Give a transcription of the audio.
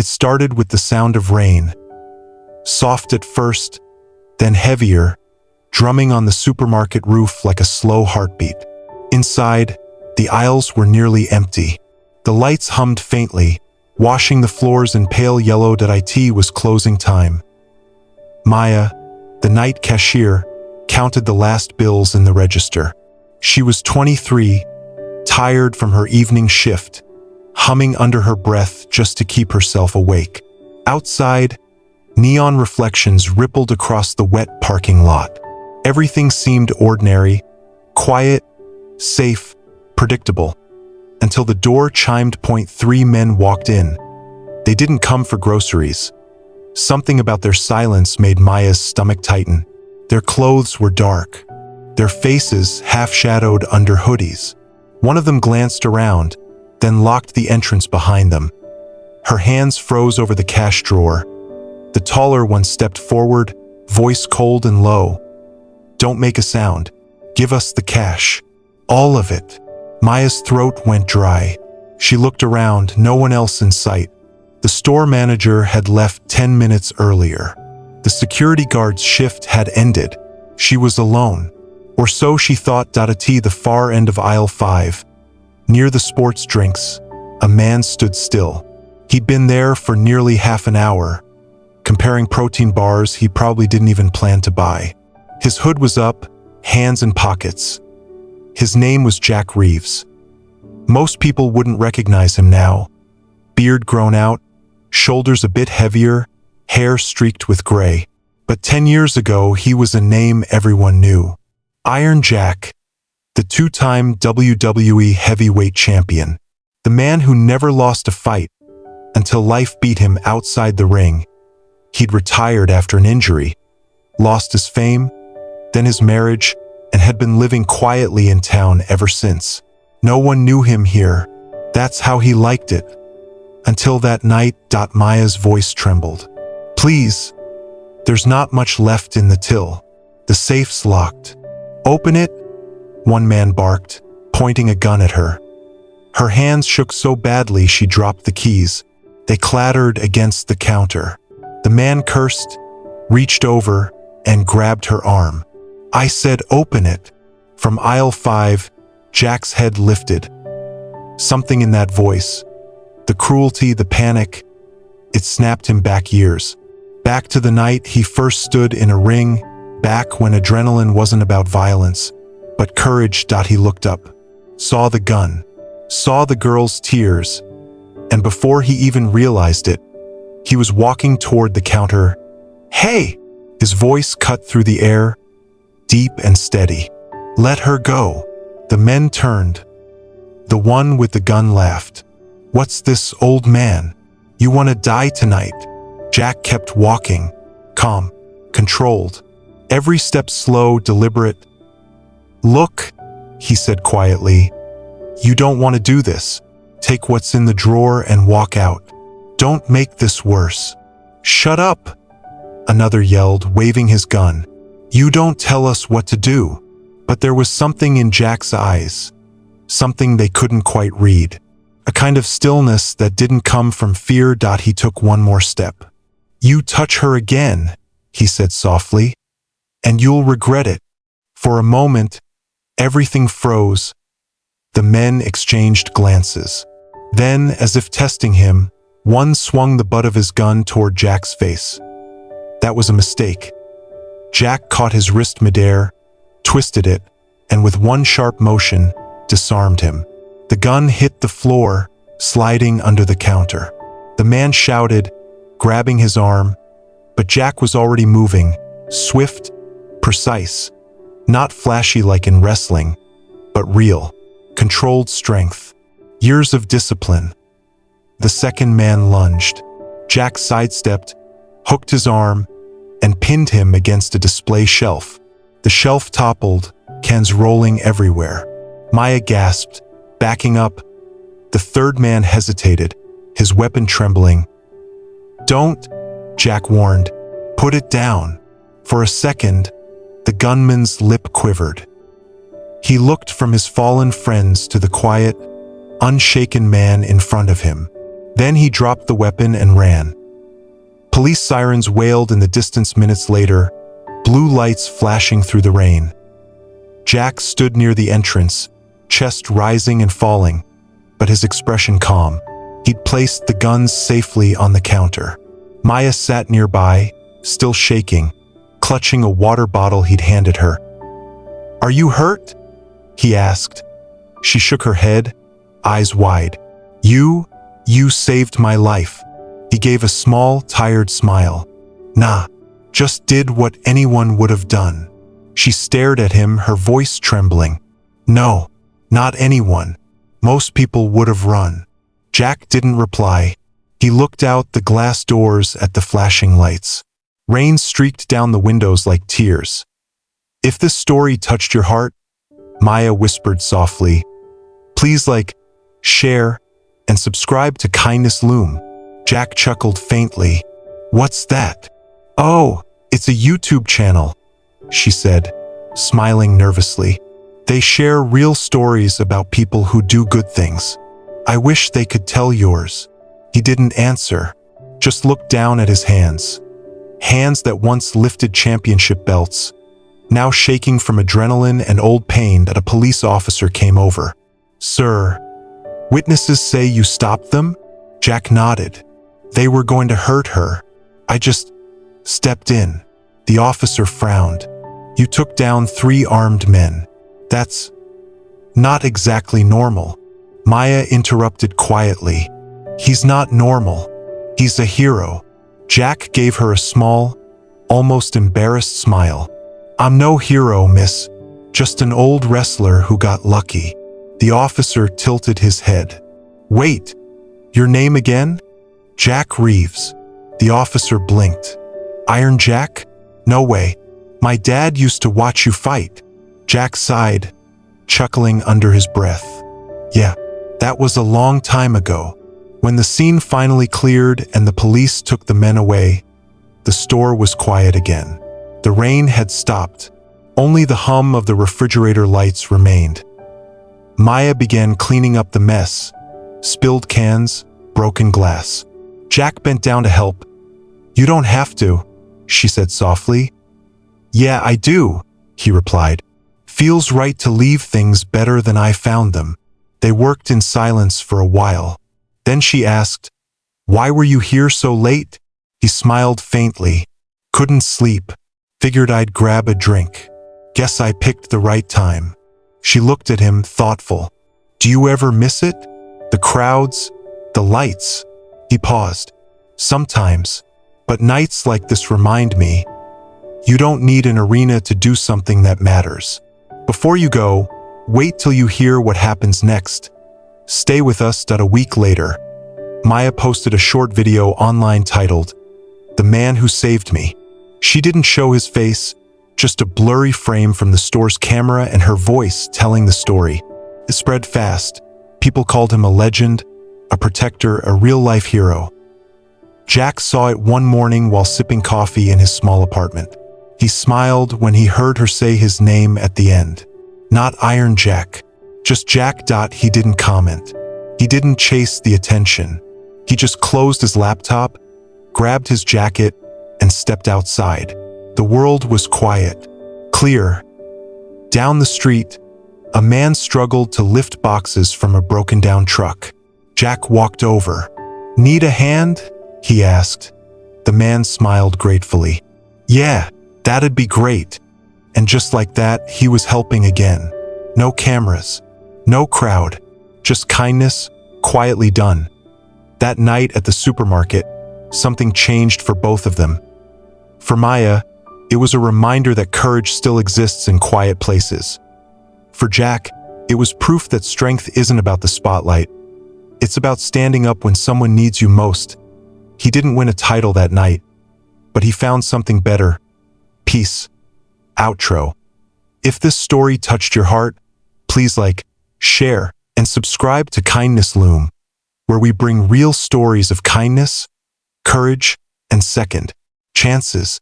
started with the sound of rain, soft at first, then heavier, drumming on the supermarket roof like a slow heartbeat. Inside, the aisles were nearly empty. The lights hummed faintly, washing the floors in pale yellow. It was closing time. Maya, the night cashier, counted the last bills in the register. She was 23, tired from her evening shift, humming under her breath just to keep herself awake. Outside, neon reflections rippled across the wet parking lot. Everything seemed ordinary, quiet, safe, predictable, until the door chimed. 3 men walked in. They didn't come for groceries. Something about their silence made Maya's stomach tighten. Their clothes were dark, their faces half-shadowed under hoodies. One of them glanced around, then locked the entrance behind them. Her hands froze over the cash drawer. The taller one stepped forward, voice cold and low. "Don't make a sound. Give us the cash. All of it." Maya's throat went dry. She looked around, no one else in sight. The store manager had left 10 minutes earlier. The security guard's shift had ended. She was alone. Or so she thought. At the far end of aisle 5, near the sports drinks, a man stood still. He'd been there for nearly half an hour, comparing protein bars he probably didn't even plan to buy. His hood was up, hands in pockets. His name was Jack Reeves. Most people wouldn't recognize him now. Beard grown out, shoulders a bit heavier, hair streaked with gray. But 10 years ago, he was a name everyone knew. Iron Jack, the 2-time WWE heavyweight champion. The man who never lost a fight until life beat him outside the ring. He'd retired after an injury, lost his fame, then his marriage, and had been living quietly in town ever since. No one knew him here. That's how he liked it. Until that night. Maya's voice trembled. "Please, there's not much left in the till. The safe's locked. Open it," one man barked, pointing a gun at her. Her hands shook so badly she dropped the keys. They clattered against the counter. The man cursed, reached over, and grabbed her arm. "I said open it." From aisle 5, Jack's head lifted. Something in that voice, the cruelty, the panic, it snapped him back years. Back to the night he first stood in a ring, back when adrenaline wasn't about violence, but courage. He looked up, saw the gun, saw the girl's tears, and before he even realized it, he was walking toward the counter. "Hey!" His voice cut through the air, deep and steady. "Let her go." The men turned. The one with the gun laughed. "What's this, old man? You want to die tonight?" Jack kept walking, calm, controlled, every step slow, deliberate. "Look," he said quietly, "you don't want to do this. Take what's in the drawer and walk out. Don't make this worse." "Shut up," another yelled, waving his gun. "You don't tell us what to do." But there was something in Jack's eyes, something they couldn't quite read, a kind of stillness that didn't come from fear. He took one more step. "You touch her again," he said softly, "and you'll regret it." For a moment, everything froze. The men exchanged glances. Then, as if testing him, one swung the butt of his gun toward Jack's face. That was a mistake. Jack caught his wrist midair, twisted it, and with one sharp motion, disarmed him. The gun hit the floor, sliding under the counter. The man shouted, grabbing his arm, but Jack was already moving, swift, precise, not flashy like in wrestling, but real, controlled strength, years of discipline. The second man lunged. Jack sidestepped, hooked his arm, and pinned him against a display shelf. The shelf toppled, cans rolling everywhere. Maya gasped, backing up. The third man hesitated, his weapon trembling. "Don't," Jack warned. "Put it down." For a second, the gunman's lip quivered. He looked from his fallen friends to the quiet, unshaken man in front of him. Then he dropped the weapon and ran. Police sirens wailed in the distance minutes later, blue lights flashing through the rain. Jack stood near the entrance, chest rising and falling, but his expression calm. He'd placed the guns safely on the counter. Maya sat nearby, still shaking, clutching a water bottle he'd handed her. "Are you hurt?" he asked. She shook her head, eyes wide. You saved my life." He gave a small, tired smile. "Nah, just did what anyone would have done." She stared at him, her voice trembling. "No, not anyone. Most people would have run." Jack didn't reply. He looked out the glass doors at the flashing lights. Rain streaked down the windows like tears. "If this story touched your heart," Maya whispered softly, "please share, and subscribe to Kindness Loom." Jack chuckled faintly. "What's that?" "Oh, it's a YouTube channel," she said, smiling nervously. "They share real stories about people who do good things. I wish they could tell yours." He didn't answer, just looked down at his hands. Hands that once lifted championship belts, now shaking from adrenaline and old pain that a police officer came over. "Sir, witnesses say you stopped them?" Jack nodded. "They were going to hurt her. I just stepped in." The officer frowned. "You took down 3 armed men. That's not exactly normal." Maya interrupted quietly. "He's not normal. He's a hero." Jack gave her a small, almost embarrassed smile. "I'm no hero, miss. Just an old wrestler who got lucky." The officer tilted his head. "Wait, your name again?" "Jack Reeves." The officer blinked. "Iron Jack? No way. My dad used to watch you fight." Jack sighed, chuckling under his breath. "Yeah, that was a long time ago." When the scene finally cleared and the police took the men away, the store was quiet again. The rain had stopped. Only the hum of the refrigerator lights remained. Maya began cleaning up the mess, spilled cans, broken glass. Jack bent down to help. "You don't have to," she said softly. "Yeah, I do," he replied. "Feels right to leave things better than I found them." They worked in silence for a while. Then she asked, "Why were you here so late?" He smiled faintly. "Couldn't sleep. Figured I'd grab a drink. Guess I picked the right time." She looked at him, thoughtful. "Do you ever miss it? The crowds, the lights?" He paused. "Sometimes. But nights like this remind me, you don't need an arena to do something that matters." Before you go, wait till you hear what happens next. Stay with us. A week later, Maya posted a short video online titled, "The Man Who Saved Me." She didn't show his face, just a blurry frame from the store's camera and her voice telling the story. It spread fast. People called him a legend, a protector, a real-life hero. Jack saw it one morning while sipping coffee in his small apartment. He smiled when he heard her say his name at the end. Not Iron Jack, just Jack. He didn't comment. He didn't chase the attention. He just closed his laptop, grabbed his jacket, and stepped outside. The world was quiet, clear. Down the street, a man struggled to lift boxes from a broken-down truck. Jack walked over. "Need a hand?" he asked. The man smiled gratefully. "Yeah, that'd be great." And just like that, he was helping again. No cameras, no crowd, just kindness, quietly done. That night at the supermarket, something changed for both of them. For Maya, it was a reminder that courage still exists in quiet places. For Jack, it was proof that strength isn't about the spotlight. It's about standing up when someone needs you most. He didn't win a title that night, but he found something better. Peace. Outro. If this story touched your heart, please share, and subscribe to Kindness Loom, where we bring real stories of kindness, courage, and second chances.